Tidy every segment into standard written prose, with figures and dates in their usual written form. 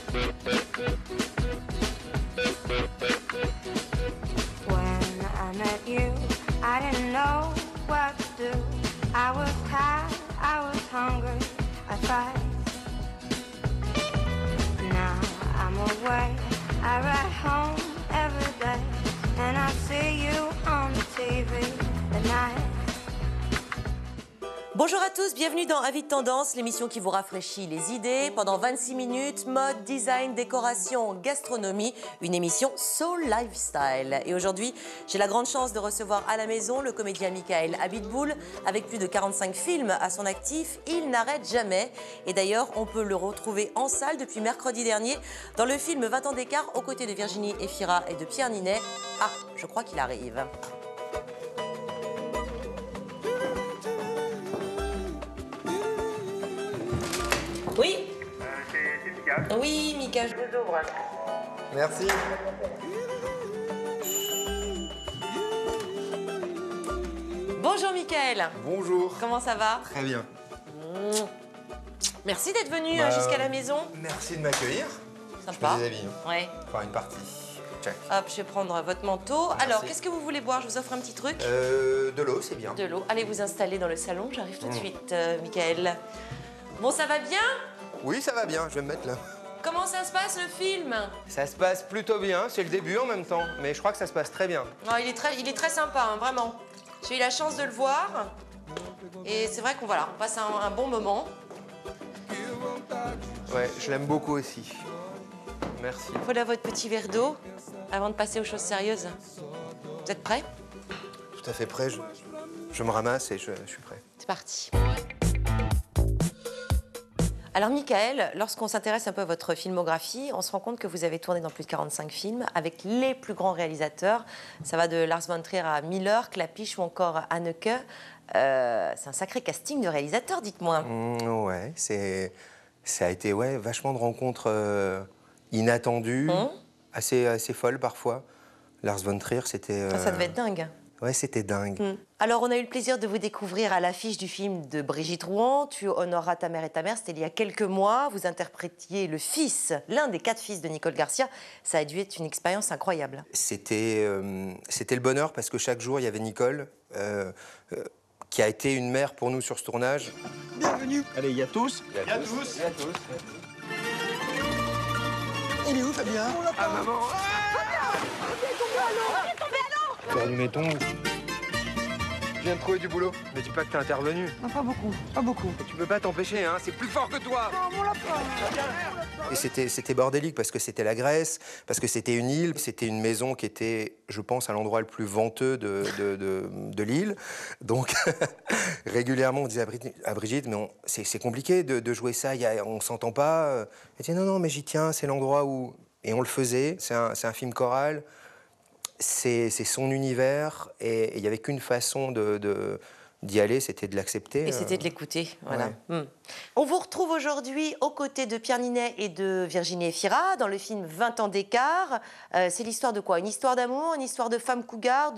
When I met you, I didn't know what to do. I was tired, I was hungry, I tried. Now I'm away, I ride home every day, and I see you on the TV at night. Bonjour à tous, bienvenue dans Avis de Tendance, l'émission qui vous rafraîchit les idées. Pendant 26 minutes, mode, design, décoration, gastronomie, une émission Soul Lifestyle. Et aujourd'hui, j'ai la grande chance de recevoir à la maison le comédien Michael Abitboul. Avec plus de 45 films à son actif, il n'arrête jamais. Et d'ailleurs, on peut le retrouver en salle depuis mercredi dernier dans le film 20 ans d'écart aux côtés de Virginie Efira et de Pierre Ninet. Ah, je crois qu'il arrive. Oui. C'est Mika. Oui, Mika, je vous ouvre. Merci. Bonjour Mickaël. Bonjour. Comment ça va? Très bien. Merci d'être venu Bah, jusqu'à la maison. Merci de m'accueillir. Sympa. Je fais des avis. Ouais. Enfin, une partie. Check. Hop, je vais prendre votre manteau. Merci. Alors, qu'est-ce que vous voulez boire? Je vous offre un petit truc. De l'eau, c'est bien. De l'eau. Allez vous installer dans le salon. J'arrive tout de suite, Mickaël. Bon, ça va bien? Oui, ça va bien. Je vais me mettre là. Comment ça se passe le film? Ça se passe plutôt bien. C'est le début en même temps. Mais je crois que ça se passe très bien. Non, il est très sympa, hein, vraiment. J'ai eu la chance de le voir. Et c'est vrai qu'on passe un bon moment. Ouais, je l'aime beaucoup aussi. Merci. Voilà votre petit verre d'eau avant de passer aux choses sérieuses. Vous êtes prêts? Tout à fait prêt. Je me ramasse et je suis prêt. C'est parti. Alors Mickaël, lorsqu'on s'intéresse un peu à votre filmographie, on se rend compte que vous avez tourné dans plus de 45 films avec les plus grands réalisateurs. Ça va de Lars von Trier à Miller, Klapisch ou encore Haneke. C'est un sacré casting de réalisateurs, dites-moi. Ouais, ça a été vachement de rencontres inattendues, assez folles parfois. Lars von Trier, c'était... Ça devait être dingue. Ouais, c'était dingue. Alors, on a eu le plaisir de vous découvrir à l'affiche du film de Brigitte Rouen, Tu honoreras ta mère et ta mère. C'était il y a quelques mois. Vous interprétiez le fils, l'un des 4 fils de Nicole Garcia. Ça a dû être une expérience incroyable. C'était le bonheur parce que chaque jour, il y avait Nicole, qui a été une mère pour nous sur ce tournage. Bienvenue. Allez, il y a tous. Il y a tous. Il y a tous. Il est où, Fabien? Ah, maman. Faire du méton. Je viens de trouver du boulot. Me dis pas que t'es intervenu. Non, pas beaucoup, pas beaucoup. Tu peux pas t'empêcher, hein. C'est plus fort que toi. Non, mon lapin. Et c'était bordélique parce que c'était la Grèce, parce que c'était une île, c'était une maison qui était, je pense, à l'endroit le plus venteux de l'île. Donc, régulièrement, on disait à Brigitte, mais c'est compliqué de jouer ça, on s'entend pas. Elle disait, non, mais j'y tiens, c'est l'endroit où... Et on le faisait, c'est un film choral, c'est son univers, et il n'y avait qu'une façon d'y aller, c'était de l'accepter. Et c'était de l'écouter, voilà. Ouais. On vous retrouve aujourd'hui aux côtés de Pierre Ninet et de Virginie Efira dans le film 20 ans d'écart. C'est l'histoire de quoi? Une histoire d'amour, une histoire de femmes cougars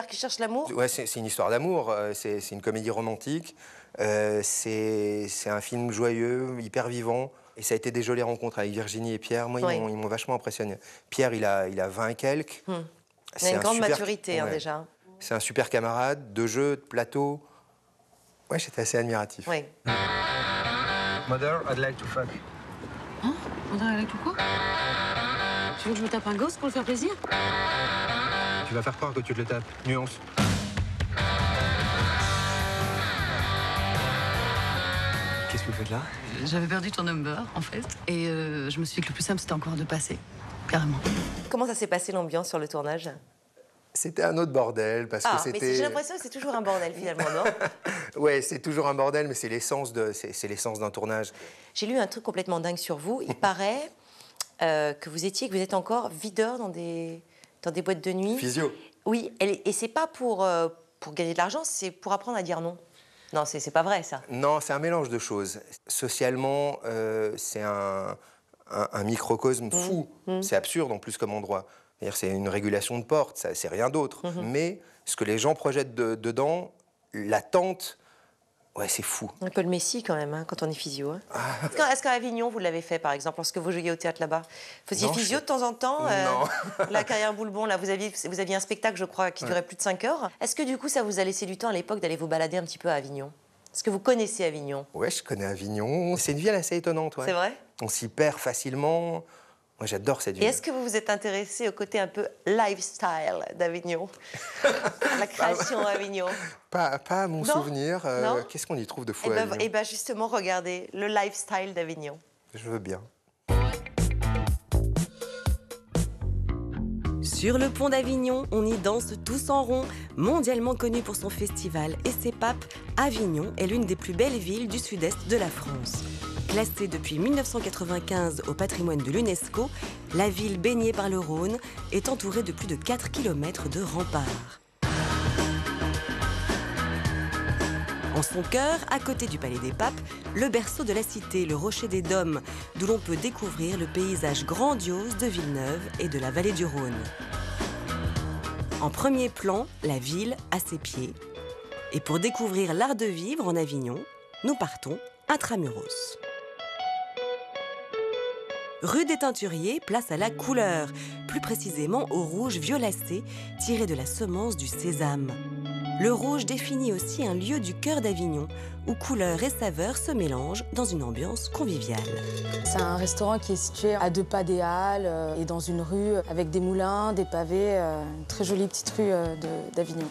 qui cherchent l'amour? Ouais, c'est une histoire d'amour, c'est une comédie romantique, c'est un film joyeux, hyper vivant. Et ça a été des jolies rencontres avec Virginie et Pierre. Moi, ils m'ont vachement impressionné. Pierre, il a 20 et quelques. Il a une grande maturité, déjà. C'est un super camarade, de jeu, de plateau. Ouais, j'étais assez admiratif. Oui. Mother, I'd like to fuck. Hein? Mother, I'd like to quoi? Tu veux que je me tape un gosse pour le faire plaisir? Tu vas faire croire que tu te le tapes. Nuance. Qu'est-ce que vous faites là? J'avais perdu ton number, en fait. Et je me suis dit que le plus simple, c'était encore de passer. Carrément. Comment ça s'est passé l'ambiance sur le tournage? C'était un autre bordel, parce que c'était... mais j'ai l'impression que c'est toujours un bordel, finalement, non? Ouais, c'est toujours un bordel, mais c'est l'essence d'un tournage. J'ai lu un truc complètement dingue sur vous. Il paraît que vous êtes encore videur dans des boîtes de nuit. Physio. Oui, et c'est pas pour gagner de l'argent, c'est pour apprendre à dire non. Non, c'est pas vrai, ça. Non, c'est un mélange de choses. Socialement, c'est un microcosme fou. C'est absurde, en plus, comme endroit. C'est une régulation de porte, c'est rien d'autre. Mais ce que les gens projettent dedans, l'attente, Ouais, c'est fou. Un peu le Messi quand même, hein, quand on est physio. Hein. Est-ce qu'à Avignon, vous l'avez fait, par exemple, lorsque vous jouiez au théâtre là-bas? Vous faisiez Non, physio je- de temps en temps Non. La carrière Boulbon, là, vous aviez un spectacle, je crois, qui durait plus de 5 heures. Est-ce que du coup, ça vous a laissé du temps à l'époque d'aller vous balader un petit peu à Avignon? Est-ce que vous connaissez Avignon? Ouais, je connais Avignon. C'est une ville assez étonnante. Ouais. C'est vrai? On s'y perd facilement. Moi, j'adore cette Et ville. est-ce que vous vous êtes intéressé au côté un peu lifestyle d'Avignon? La création à Avignon? Pas à mon Non. souvenir. Non. Qu'est-ce qu'on y trouve de fou à Avignon? Et ben justement, regardez, le lifestyle d'Avignon. Je veux bien. Sur le pont d'Avignon, on y danse tous en rond. Mondialement connu pour son festival et ses papes, Avignon est l'une des plus belles villes du sud-est de la France. Classée depuis 1995 au patrimoine de l'UNESCO, la ville baignée par le Rhône est entourée de plus de 4 km de remparts. En son cœur, à côté du Palais des Papes, le berceau de la cité, le Rocher des Dômes, d'où l'on peut découvrir le paysage grandiose de Villeneuve et de la vallée du Rhône. En premier plan, la ville à ses pieds. Et pour découvrir l'art de vivre en Avignon, nous partons intramuros. Rue des Teinturiers, place à la couleur, plus précisément au rouge violacé tiré de la semence du sésame. Le rouge définit aussi un lieu du cœur d'Avignon, où couleurs et saveurs se mélangent dans une ambiance conviviale. C'est un restaurant qui est situé à 2 pas des Halles et dans une rue avec des moulins, des pavés, une très jolie petite rue d'Avignon.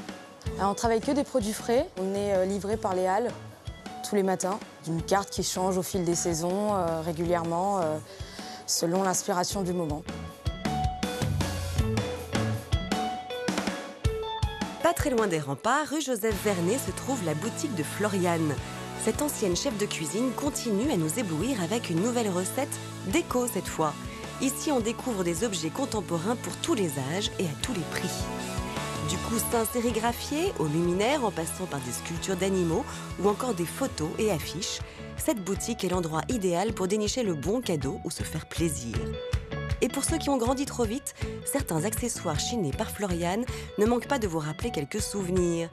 On travaille que des produits frais, on est livré par les Halles tous les matins, d'une carte qui change au fil des saisons régulièrement selon l'inspiration du moment. Pas très loin des remparts, rue Joseph Vernet, se trouve la boutique de Floriane. Cette ancienne chef de cuisine continue à nous éblouir avec une nouvelle recette, déco cette fois. Ici, on découvre des objets contemporains pour tous les âges et à tous les prix. Du coussin sérigraphié au luminaire en passant par des sculptures d'animaux ou encore des photos et affiches, cette boutique est l'endroit idéal pour dénicher le bon cadeau ou se faire plaisir. Et pour ceux qui ont grandi trop vite, certains accessoires chinés par Floriane ne manquent pas de vous rappeler quelques souvenirs.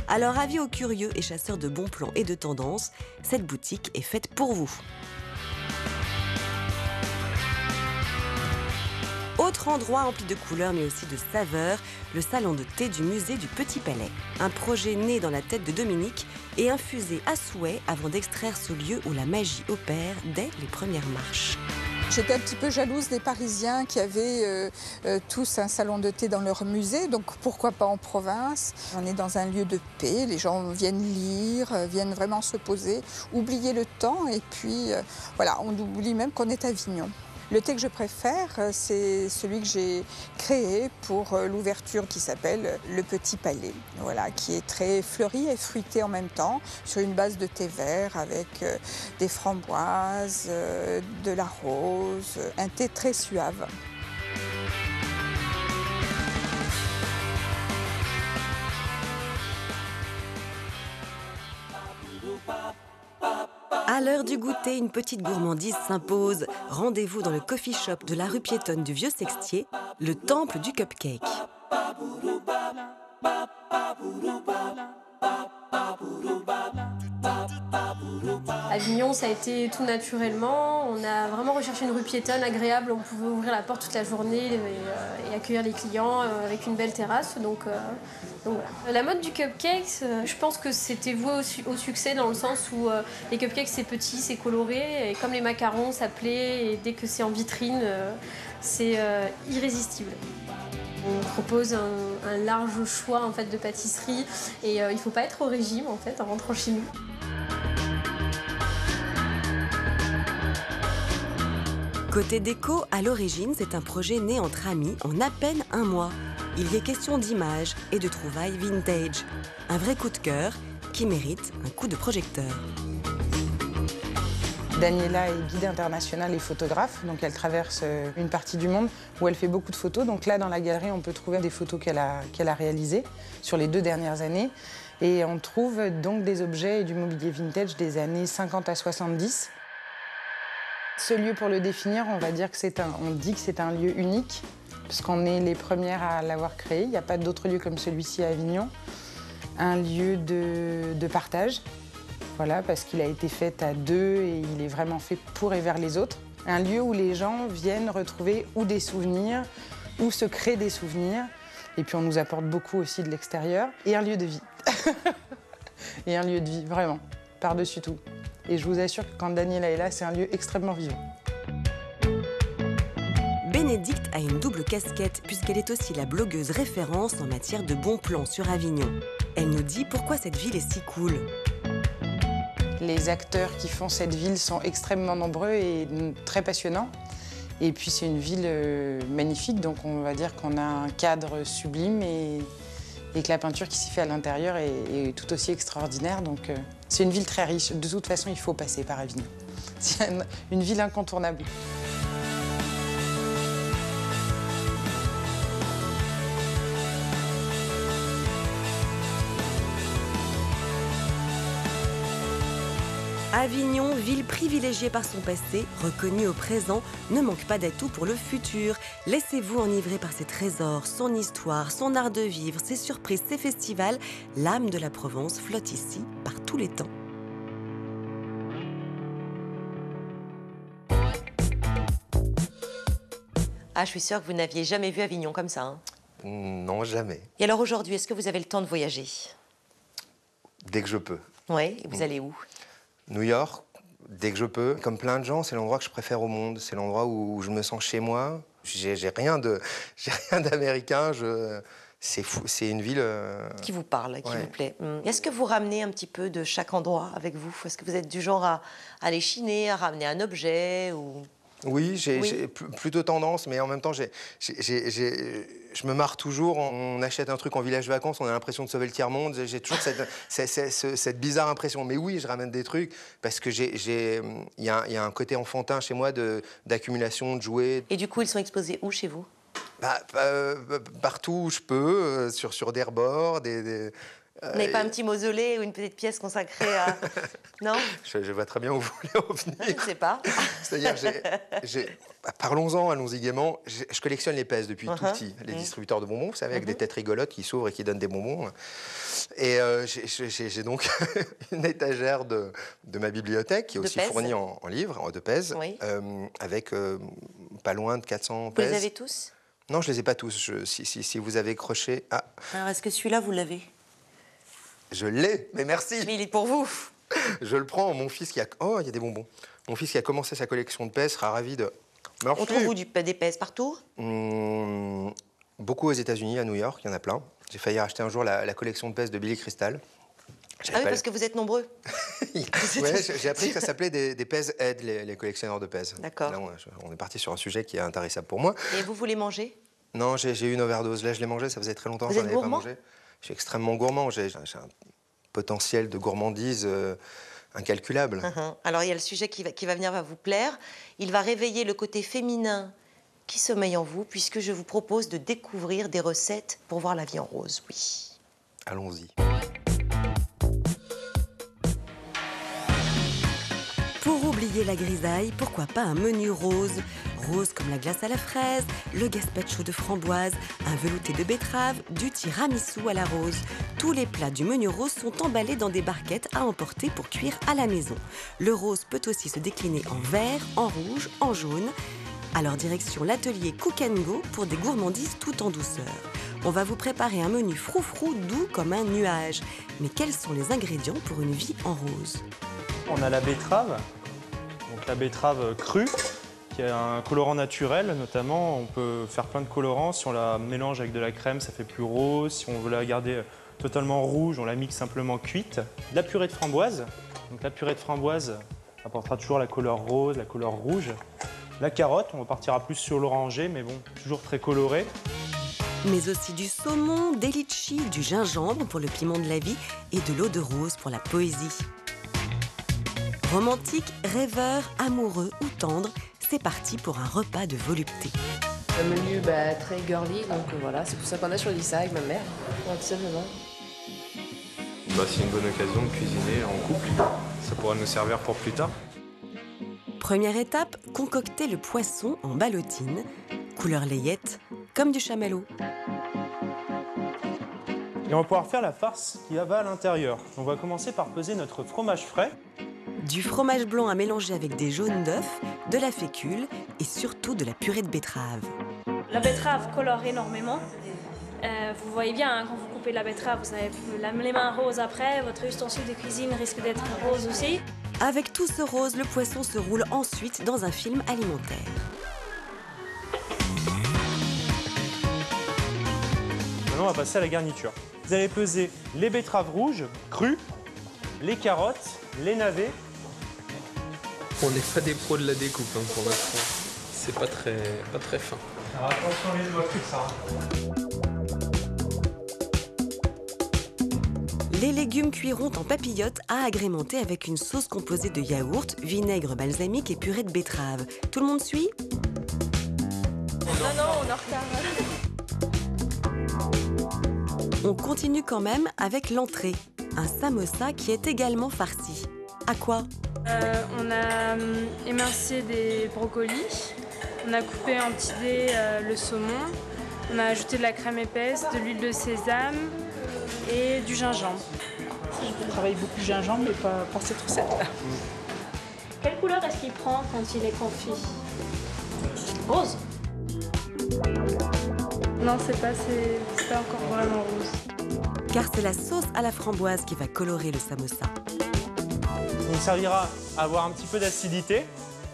Alors, avis aux curieux et chasseurs de bons plans et de tendances, cette boutique est faite pour vous. Autre endroit empli de couleurs mais aussi de saveurs, le salon de thé du musée du Petit Palais. Un projet né dans la tête de Dominique et infusé à souhait avant d'extraire ce lieu où la magie opère dès les premières marches. J'étais un petit peu jalouse des Parisiens qui avaient tous un salon de thé dans leur musée, donc pourquoi pas en province? On est dans un lieu de paix, les gens viennent lire, viennent vraiment se poser, oublier le temps et puis voilà, on oublie même qu'on est à Avignon. Le thé que je préfère, c'est celui que j'ai créé pour l'ouverture qui s'appelle Le Petit Palais, voilà, qui est très fleuri et fruité en même temps, sur une base de thé vert avec des framboises, de la rose, un thé très suave. À l'heure du goûter, une petite gourmandise s'impose. Rendez-vous dans le coffee shop de la rue piétonne du Vieux-Sextier, le temple du cupcake. Avignon, ça a été tout naturellement. On a vraiment recherché une rue piétonne agréable. On pouvait ouvrir la porte toute la journée et accueillir les clients avec une belle terrasse. Donc voilà. La mode du cupcake, je pense que c'était voué au succès dans le sens où les cupcakes, c'est petit, c'est coloré. Et comme les macarons, ça plaît. Et dès que c'est en vitrine, c'est irrésistible. On propose un large choix en fait, de pâtisseries et il ne faut pas être au régime en fait, en rentrant chez nous. Côté déco, à l'origine, c'est un projet né entre amis en à peine un mois. Il y est question d'images et de trouvailles vintage. Un vrai coup de cœur qui mérite un coup de projecteur. Daniela est guide internationale et photographe, donc elle traverse une partie du monde où elle fait beaucoup de photos. Donc là, dans la galerie, on peut trouver des photos qu'elle a réalisées sur les 2 dernières années. Et on trouve donc des objets et du mobilier vintage des années 50 à 70. Ce lieu, pour le définir, on dit que c'est un lieu unique, parce qu'on est les premières à l'avoir créé. Il n'y a pas d'autre lieu comme celui-ci à Avignon. Un lieu de partage, Voilà, parce qu'il a été fait à deux et il est vraiment fait pour et vers les autres. Un lieu où les gens viennent retrouver ou des souvenirs, ou se créent des souvenirs. Et puis on nous apporte beaucoup aussi de l'extérieur. Et un lieu de vie. Et un lieu de vie, vraiment, par-dessus tout. Et je vous assure que quand Daniela est là, c'est un lieu extrêmement vivant. Bénédicte a une double casquette puisqu'elle est aussi la blogueuse référence en matière de bons plans sur Avignon. Elle nous dit pourquoi cette ville est si cool. Les acteurs qui font cette ville sont extrêmement nombreux et très passionnants. Et puis c'est une ville magnifique, donc on va dire qu'on a un cadre sublime et que la peinture qui s'y fait à l'intérieur est tout aussi extraordinaire. Donc c'est une ville très riche. De toute façon, il faut passer par Avignon. C'est une ville incontournable. Avignon, ville privilégiée par son passé, reconnue au présent, ne manque pas d'atouts pour le futur. Laissez-vous enivrer par ses trésors, son histoire, son art de vivre, ses surprises, ses festivals. L'âme de la Provence flotte ici par tous les temps. Ah, je suis sûre que vous n'aviez jamais vu Avignon comme ça. Hein. Non, jamais. Et alors aujourd'hui, est-ce que vous avez le temps de voyager? Dès que je peux. Oui, et vous allez où? New York, dès que je peux. Comme plein de gens, c'est l'endroit que je préfère au monde. C'est l'endroit où je me sens chez moi. J'ai rien d'américain. C'est fou. C'est une ville qui vous parle, qui ouais. vous plaît. Est-ce que vous ramenez un petit peu de chaque endroit avec vous? Est-ce que vous êtes du genre à aller chiner, à ramener un objet ou... Oui, j'ai plutôt tendance, mais en même temps, je me marre toujours. On achète un truc en village vacances, on a l'impression de sauver le tiers-monde. J'ai toujours cette bizarre impression. Mais oui, je ramène des trucs parce que il y a un côté enfantin chez moi d'accumulation de jouets. Et du coup, ils sont exposés où chez vous? Partout où je peux, sur des rebords, Vous n'avez pas un petit mausolée ou une petite pièce consacrée à... Non? Je vois très bien où vous voulez en venir. Je ne sais pas. C'est-à-dire, parlons-en, allons-y gaiement. Je collectionne les pèses depuis tout petit. Les distributeurs de bonbons, vous savez, avec des têtes rigolotes qui s'ouvrent et qui donnent des bonbons. Et j'ai donc une étagère de ma bibliothèque qui est aussi fournie en livres, de pèses, oui. Avec pas loin de 400 pèses. Vous les avez tous? Non, je ne les ai pas tous. Si vous avez croché... Ah. Alors, est-ce que celui-là, vous l'avez? Je l'ai, mais merci. Mais il est pour vous. Je le prends, mon fils qui a... Oh, il y a des bonbons. Mon fils qui a commencé sa collection de pèses sera ravi de... On trouve où des pèses partout? Beaucoup aux États-Unis, à New York, il y en a plein. J'ai failli racheter un jour la collection de pèses de Billy Crystal. Ah oui, parce que vous êtes nombreux. Ouais, j'ai appris que ça s'appelait des pèses aides, les collectionneurs de pèses. D'accord. Là, on est parti sur un sujet qui est intéressable pour moi. Et vous voulez manger? Non, j'ai eu une overdose. Là, je l'ai mangé, ça faisait très longtemps que je n'en avais pas mangé. Je suis extrêmement gourmand. J'ai un potentiel de gourmandise incalculable. Alors, il y a le sujet qui va venir va vous plaire. Il va réveiller le côté féminin qui sommeille en vous, puisque je vous propose de découvrir des recettes pour voir la vie en rose. Oui. Allons-y. Pour oublier la grisaille, pourquoi pas un menu rose? Rose comme la glace à la fraise, le gazpacho de framboise, un velouté de betterave, du tiramisu à la rose. Tous les plats du menu rose sont emballés dans des barquettes à emporter pour cuire à la maison. Le rose peut aussi se décliner en vert, en rouge, en jaune. Alors direction l'atelier Cook & Go pour des gourmandises tout en douceur. On va vous préparer un menu froufrou doux comme un nuage. Mais quels sont les ingrédients pour une vie en rose? On a la betterave, donc la betterave crue, qui a un colorant naturel notamment. On peut faire plein de colorants. Si on la mélange avec de la crème, ça fait plus rose. Si on veut la garder totalement rouge, on la mixe simplement cuite. De la purée de framboise. Donc la purée de framboise apportera toujours la couleur rose, la couleur rouge. La carotte, on partira plus sur l'orangé, mais bon, toujours très coloré. Mais aussi du saumon, des litchis, du gingembre pour le piment de la vie et de l'eau de rose pour la poésie. Romantique, rêveur, amoureux ou tendre, c'est parti pour un repas de volupté. Un menu très girly, donc voilà, c'est pour ça qu'on a choisi ça avec ma mère, tout simplement. C'est une bonne occasion de cuisiner en couple, ça pourra nous servir pour plus tard. Première étape, concocter le poisson en ballotine, couleur layette, comme du chamallow. Et on va pouvoir faire la farce qui va à l'intérieur. On va commencer par peser notre fromage frais. Du fromage blanc à mélanger avec des jaunes d'œufs, de la fécule et surtout de la purée de betterave. La betterave colore énormément. Vous voyez bien, hein, quand vous coupez la betterave, vous avez les mains roses après, votre ustensile de cuisine risque d'être rose aussi. Avec tout ce rose, le poisson se roule ensuite dans un film alimentaire. Maintenant, on va passer à la garniture. Vous allez peser les betteraves rouges, crues, les carottes, les navets. On n'est pas des pros de la découpe hein, pour l'instant. C'est pas très fin. Alors attention les doigts, tout ça. Les légumes cuiront en papillotes à agrémenter avec une sauce composée de yaourt, vinaigre balsamique et purée de betterave. Tout le monde suit? Non, on est en retard. On continue quand même avec l'entrée, un samosa qui est également farci. À quoi? On a émincé des brocolis, on a coupé en petits dés le saumon, on a ajouté de la crème épaisse, de l'huile de sésame et du gingembre. Je travaille beaucoup le gingembre, mais pas pour cette recette-là. Quelle couleur est-ce qu'il prend quand il est confit? Rose. Non, c'est pas encore vraiment rose. Car c'est la sauce à la framboise qui va colorer le samosa. Ça nous servira à avoir un petit peu d'acidité.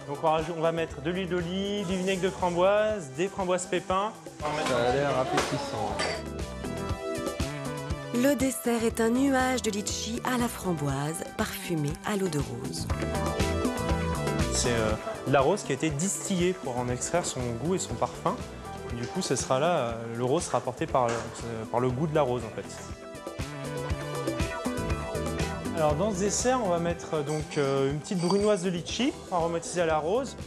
Donc on va mettre de l'huile d'olive, du vinaigre de framboise, des framboises pépins. Ça a l'air appétissant. Le dessert est un nuage de litchi à la framboise, parfumé à l'eau de rose. C'est de la rose qui a été distillée pour en extraire son goût et son parfum. Du coup, ce sera là, le rose sera apporté par le goût de la rose en fait. Alors dans ce dessert, on va mettre donc une petite brunoise de litchi aromatisée à la rose.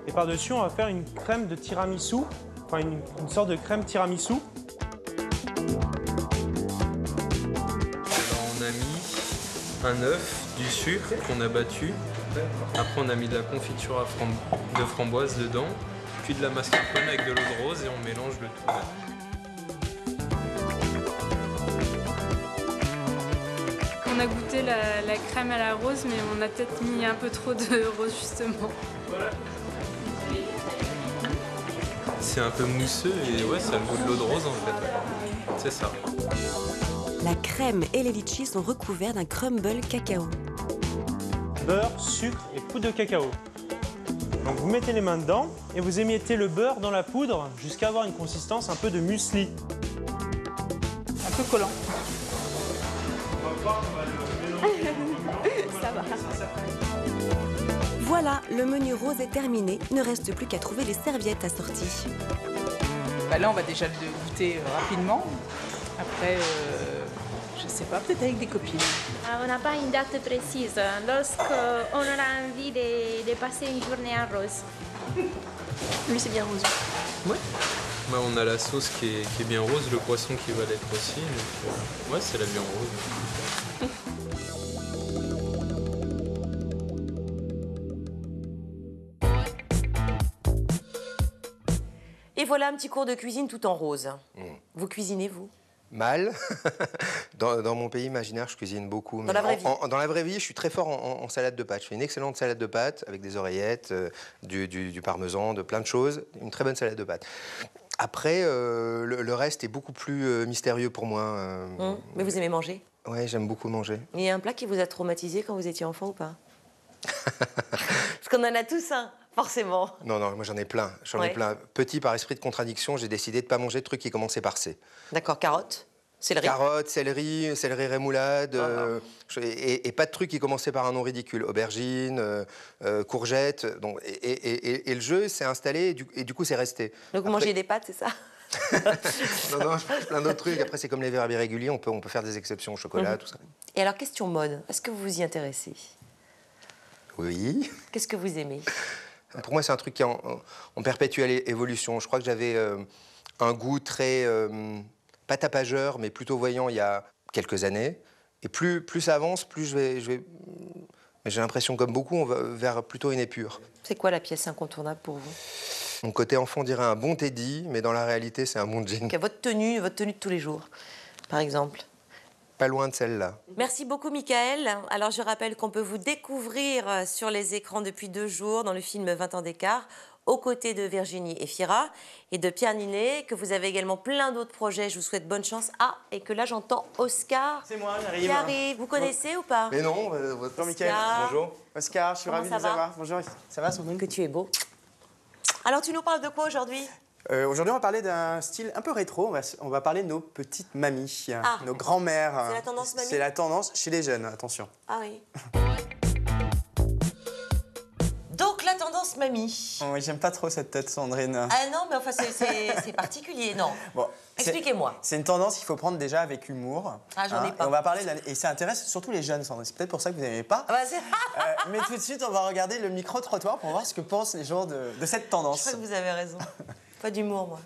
Et par-dessus, on va faire une crème de tiramisu, enfin une sorte de crème tiramisu. Alors on a mis un œuf, du sucre qu'on a battu. Après on a mis de la confiture de framboise dedans, puis de la mascarpone avec de l'eau de rose et on mélange le tout. On a goûté la crème à la rose, mais on a peut-être mis un peu trop de rose justement. C'est un peu mousseux et ouais, ça a le goût de l'eau de rose en fait. C'est ça. La crème et les litchis sont recouverts d'un crumble cacao. Beurre, sucre et poudre de cacao. Donc vous mettez les mains dedans et vous émiettez le beurre dans la poudre jusqu'à avoir une consistance un peu de muesli. Un peu collant. Ça va. Voilà, le menu rose est terminé. Ne reste plus qu'à trouver les serviettes assorties. Bah là, on va déjà le goûter rapidement. Après, je sais pas, peut-être avec des copines. On n'a pas une date précise. Lorsqu'on aura envie de passer une journée en rose. Lui, c'est bien rose. Ouais. Bah, on a la sauce qui est bien rose, le poisson qui va l'être aussi. Donc, ouais, c'est la viande rose. Et voilà un petit cours de cuisine tout en rose. Vous cuisinez, vous? Mal. Dans mon pays imaginaire, je cuisine beaucoup. Dans la vraie vie? Dans la vraie vie, je suis très fort en salade de pâtes. Je fais une excellente salade de pâtes avec des oreillettes, du parmesan, de plein de choses. Une très bonne salade de pâtes. Après, le reste est beaucoup plus mystérieux pour moi. Mais vous aimez manger? Oui, j'aime beaucoup manger. Il y a un plat qui vous a traumatisé quand vous étiez enfant ou pas? Parce qu'on en a tous un, forcément. Non, moi j'en ai plein. J'en ai plein. Petit, par esprit de contradiction, j'ai décidé de ne pas manger de trucs qui commençaient par C. D'accord, carottes, céleri. Carottes, céleri rémoulade, et pas de trucs qui commençaient par un nom ridicule. Aubergine, courgettes. Donc, et le jeu s'est installé et du coup c'est resté. Donc vous mangez des pâtes, c'est ça? Non, je mange plein d'autres trucs. Après, c'est comme les verbes irréguliers, on peut faire des exceptions au chocolat, tout ça. Et alors, question mode, est-ce que vous vous y intéressez? Oui. Qu'est-ce que vous aimez? Pour moi, c'est un truc qui est en perpétuelle évolution. Je crois que j'avais un goût très, pas tapageur, mais plutôt voyant il y a quelques années. Et plus ça avance, plus je vais j'ai l'impression, comme beaucoup, on va vers plutôt une épure. C'est quoi la pièce incontournable pour vous? Mon côté enfant dirait un bon Teddy, mais dans la réalité, c'est un bon jean. Votre tenue de tous les jours. par exemple? Pas loin de celle-là. Merci beaucoup, Michael. Alors, je rappelle qu'on peut vous découvrir sur les écrans depuis 2 jours dans le film 20 ans d'écart, aux côtés de Virginie Efira et de Pierre Ninet, que vous avez également plein d'autres projets. Je vous souhaite bonne chance. Ah, et que là, j'entends Oscar. C'est moi, j'arrive. Qui arrive. Vous connaissez ou pas? Mais non, Bonjour, Michael. Bonjour. Oscar, je suis Comment ravi ça de va vous avoir. Bonjour, ça va, Sandrine? Que tu es beau. Alors, tu nous parles de quoi aujourd'hui? Aujourd'hui, on va parler d'un style un peu rétro. On va parler de nos petites mamies, nos grands-mères. C'est la tendance mamie? C'est la tendance chez les jeunes, attention. Ah oui. Donc, la tendance mamie. Oh, oui, j'aime pas trop cette tête, Sandrine. Ah non, mais enfin, c'est particulier, non. Bon, expliquez-moi. C'est une tendance qu'il faut prendre déjà avec humour. Ah, j'en ai pas. Et on va parler et ça intéresse surtout les jeunes, Sandrine. C'est peut-être pour ça que vous n'aimez pas. Ah bah, mais tout de suite, on va regarder le micro-trottoir pour voir ce que pensent les gens de cette tendance. Je crois que vous avez raison. Pas d'humour, moi.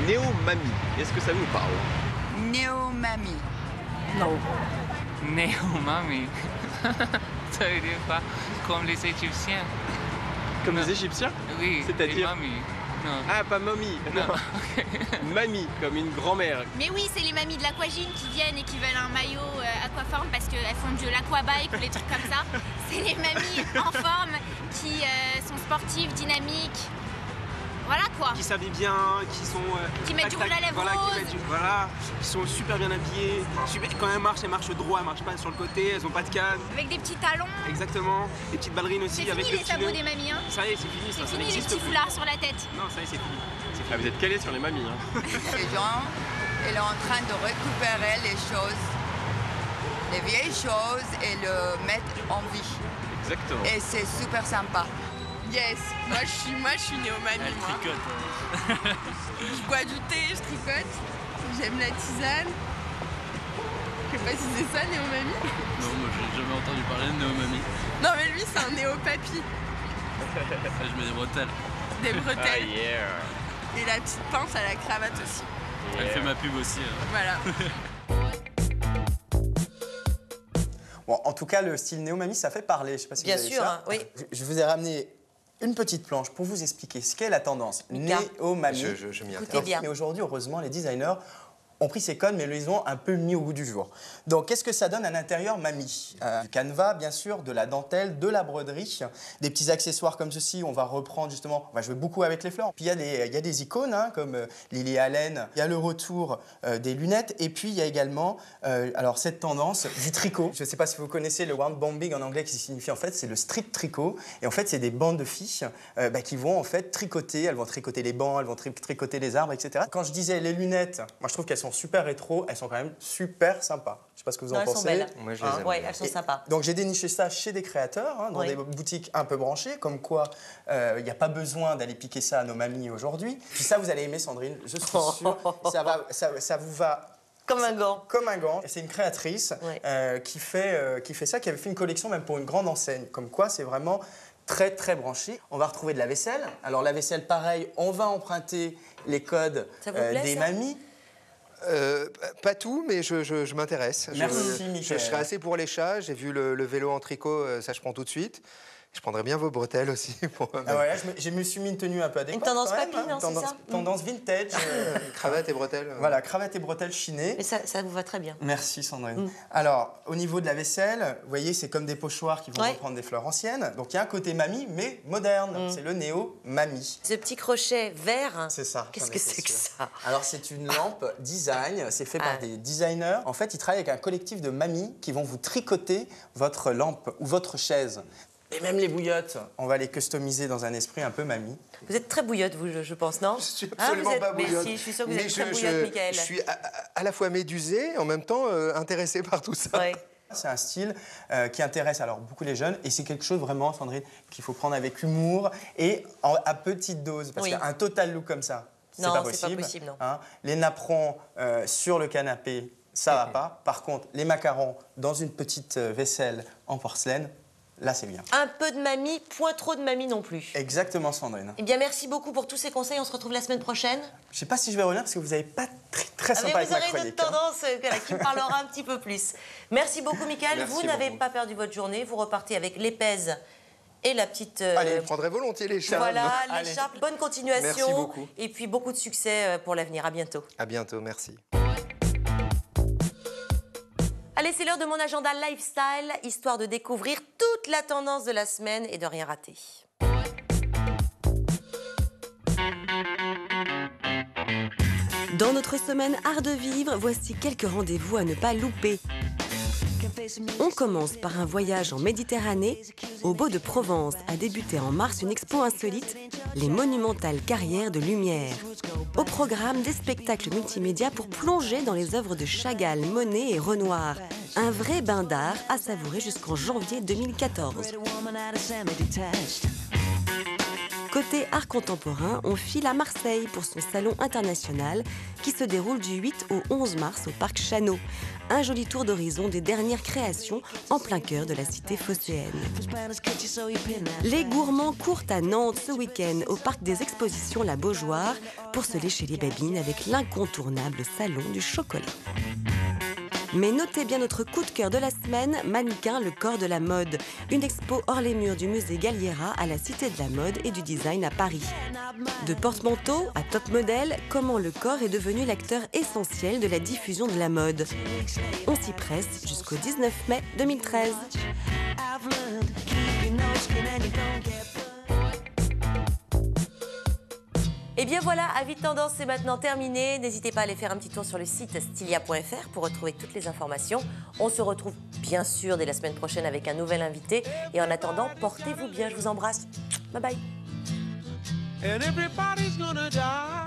Néo-mamie, est-ce que ça vous parle? Néo-mamie. Non. Néo-mamie. Ça veut dire quoi? Comme les Égyptiens. Comme les Égyptiens? Oui, c'est-à-dire mamie. Non. Ah, pas mamie. Non. Mamie, comme une grand-mère. Mais oui, c'est les mamies de l'aquagym qui viennent et qui veulent un maillot aquaforme parce qu'elles font de l'aquabike ou des trucs comme ça. C'est les mamies en forme qui sont sportives, dynamiques. Voilà quoi. Qui s'habillent bien, qui sont... qui mettent du rouge à lèvres rose. Qui sont super bien habillées. Quand elles marchent droit, elles marchent pas sur le côté, elles ont pas de canne. Avec des petits talons. Exactement. Des petites ballerines aussi. C'est avec fini le les sabots des mamies, hein. Ça y est, c'est fini ça. C'est fini les petits foulards sur la tête. Non, ça y est, c'est fini. Ah, vous êtes calés sur les mamies, hein. Les gens, ils sont en train de récupérer les choses, les vieilles choses et le mettre en vie. Exactement. Et c'est super sympa. Yes, moi je suis néo-mamie. Elle tricote. Je bois du thé, je tricote. J'aime la tisane. Je sais pas si c'est ça, néo-mamie. Non, moi j'ai jamais entendu parler de néo-mamie. Non, mais lui c'est un néo-papy. Je mets des bretelles. Des bretelles. Ah yeah. Et la petite pince à la cravate aussi. Elle fait ma pub aussi. Voilà. Bon, en tout cas, le style néo-mamie, ça fait parler. Je sais pas si Bien vous avez sûr, ça. hein, oui. Je vous ai ramené une petite planche pour vous expliquer ce qu'est la tendance néo-mamie. Je m'y Écoutez bien. Mais aujourd'hui, heureusement, les designers ont pris ces codes, mais ils les ont un peu mis au goût du jour. Donc, qu'est-ce que ça donne à l'intérieur, mamie? Du canevas, bien sûr, de la dentelle, de la broderie, des petits accessoires comme ceci. On va reprendre justement, on va jouer beaucoup avec les fleurs. Puis, il y a des icônes, hein, comme Lily Allen. Il y a le retour des lunettes. Et puis, il y a également, alors, cette tendance du tricot. Je ne sais pas si vous connaissez le round bombing en anglais, qui signifie, en fait, c'est le street tricot. Et en fait, c'est des bandes de filles qui vont, en fait, tricoter. Elles vont tricoter les bancs, elles vont tricoter les arbres, etc. Quand je disais les lunettes, moi, je trouve qu'elles sont super rétro, elles sont quand même super sympas. Je sais pas ce que vous en pensez. Elles sont belles. Moi, je les aime. Ouais, elles sont sympas. Donc j'ai déniché ça chez des créateurs, hein, dans des boutiques un peu branchées, comme quoi il n'y a pas besoin d'aller piquer ça à nos mamies aujourd'hui. Puis ça, vous allez aimer, Sandrine, je suis sûr. Ça vous va... Comme un gant. Comme un gant. C'est une créatrice qui fait ça, qui avait fait une collection même pour une grande enseigne. Comme quoi, c'est vraiment très, très branché. On va retrouver de la vaisselle. Alors la vaisselle, pareil, on va emprunter les codes des mamies. Pas tout, mais je m'intéresse. Merci, Michael. Je serai assez pour les chats. J'ai vu le vélo en tricot, ça je prends tout de suite. Je prendrais bien vos bretelles aussi. Je me suis mis une tenue un peu adéquate. Une tendance papy, hein, non, c'est ça? Tendance vintage. Cravate et bretelles. Voilà, cravate et bretelles chinées. Mais ça vous va très bien. Merci, Sandrine. Alors, au niveau de la vaisselle, vous voyez, c'est comme des pochoirs qui vont reprendre des fleurs anciennes. Donc, il y a un côté mamie, mais moderne. C'est le néo-mamie. Ce petit crochet vert, c'est ça. Qu'est-ce que c'est que ça? Alors, c'est une lampe design. C'est fait par des designers. En fait, ils travaillent avec un collectif de mamies qui vont vous tricoter votre lampe ou votre chaise. Et même les bouillottes, on va les customiser dans un esprit un peu mamie. Vous êtes très bouillotte, vous, je pense, non? Je suis absolument pas bouillotte. Mais si, je suis sûre que vous êtes très bouillotte, Michael. Je suis à la fois médusée et en même temps intéressée par tout ça. Ouais. C'est un style qui intéresse alors beaucoup les jeunes et c'est quelque chose vraiment, Sandrine, qu'il faut prendre avec humour et à petite dose. Parce qu'un total look comme ça, c'est pas possible. Non. Hein. Les napperons sur le canapé, ça va pas. Par contre, les macarons dans une petite vaisselle en porcelaine, là, c'est bien. Un peu de mamie, point trop de mamie non plus. Exactement, Sandrine. Eh bien, merci beaucoup pour tous ces conseils. On se retrouve la semaine prochaine. Je sais pas si je vais revenir parce que vous n'avez pas très sympa avec ma chronique. Vous aurez une autre tendance qui me parlera un petit peu plus. Merci beaucoup, Michael. Merci vous n'avez beaucoup. pas perdu votre journée. Vous repartez avec l'épaisse Et la petite... Allez, je prendrai volontiers l'écharpe. Voilà, Allez. l'écharpe. Bonne continuation. Merci beaucoup. Et puis beaucoup de succès pour l'avenir. À bientôt. À bientôt, merci. Allez, c'est l'heure de mon agenda lifestyle, histoire de découvrir toute la tendance de la semaine et de rien rater. Dans notre semaine Art de vivre, voici quelques rendez-vous à ne pas louper. On commence par un voyage en Méditerranée. Au Beau de Provence a débuté en mars une expo insolite, les monumentales carrières de lumière. Au programme, des spectacles multimédia pour plonger dans les œuvres de Chagall, Monet et Renoir. Un vrai bain d'art à savourer jusqu'en janvier 2014. Côté art contemporain, on file à Marseille pour son salon international qui se déroule du 8 au 11 mars au parc Chano. Un joli tour d'horizon des dernières créations en plein cœur de la cité phocéenne. Les gourmands courent à Nantes ce week-end au parc des expositions La Beaujoire pour se lécher les babines avec l'incontournable salon du chocolat. Mais notez bien notre coup de cœur de la semaine, Mannequin, le corps de la mode. Une expo hors les murs du musée Galliera à la Cité de la Mode et du Design à Paris. De porte-manteau à top modèle, comment le corps est devenu l'acteur essentiel de la diffusion de la mode. On s'y presse jusqu'au 19 mai 2013. Et bien voilà, Avis de tendance, c'est maintenant terminé. N'hésitez pas à aller faire un petit tour sur le site stylia.fr pour retrouver toutes les informations. On se retrouve bien sûr dès la semaine prochaine avec un nouvel invité. Et en attendant, portez-vous bien, je vous embrasse. Bye bye. And everybody's gonna die.